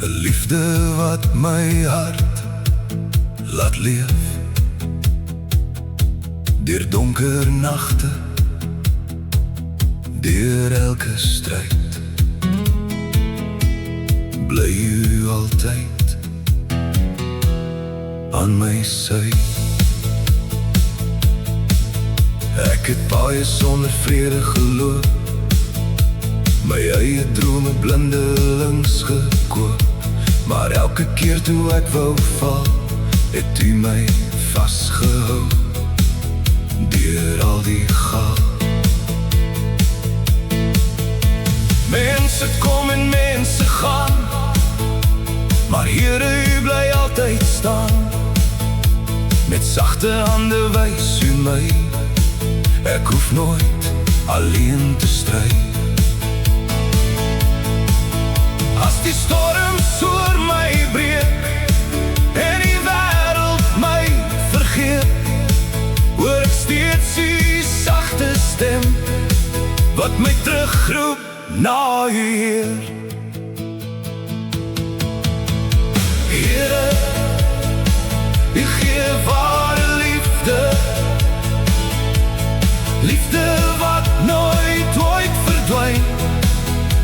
'n liefde wat my hart laat leef deur donker nagte, deur elke stryd. Bly u altyd aan my sy. Ek het baie sonder vrede geloop, my eie drome blindelings gekoop, maar elke keer toe ek wou val, het u my vasgehou deur al die gal. Mense kom en mense gaan, maar Here, u bly altyd staan. Met sagte hande wys u my, ek hoef nooit alleen te stry. As die storms oor my breek en die wêreld my vergeet, hoor ek steeds u sagte stem wat my terugroep na u Heer. Here, u gee ware liefde, liefde wat nooit ooit verdwyn.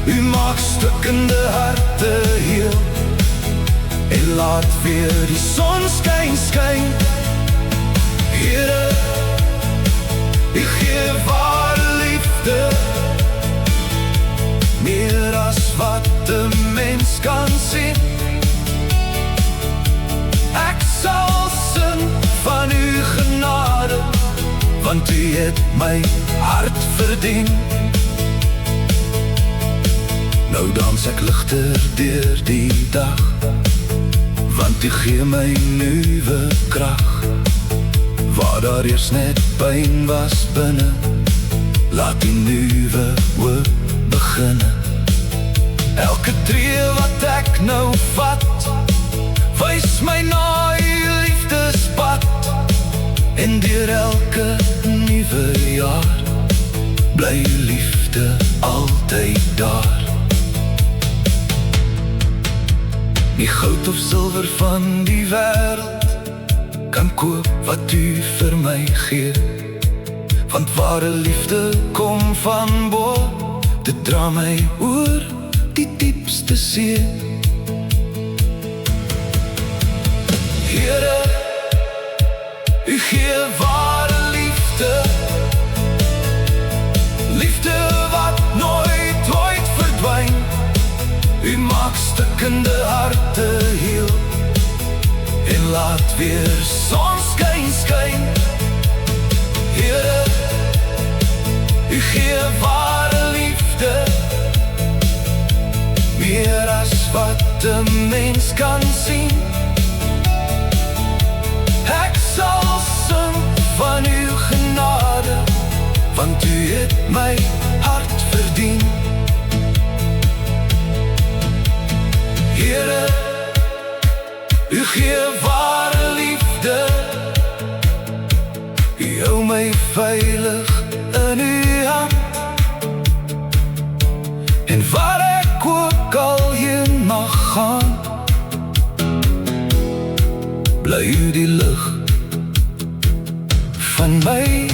U maak stukkende harte heel en laat weer die sonskyn skyn. Here, u gee ware liefde, meer as wat 'n mens kan sien. Ek sal sing van u genade, want u het my hart verdien. Nou dans ek ligter deur die dag, want u gee my nuwe krag. Waar daar eers net pyn was binne, laat die nuwe hoop beginne. Elke tree wat ek nou vat, wys my na u liefdespad. En deur elke nuwe jaar, bly u liefde altyd daar. Nie goud of silwer van die wêreld kan koop wat u vir my gee, want ware liefde kom van bo, dit dra my oor die diepste see. Here, u gee ware liefde, liefde wat nooit ooit verdwyn. U maak stukkende harte heel en laat weer sonskyn skyn. Here, u gee ware liefde, meer as wat 'n mens kan sien. Ek sal sing van uw genade, want u het my hart verdien. Here, u gee ware liefde, u hou my veilig in uw hand. En waar ek ook al heen mag gaan, bly u die lig van my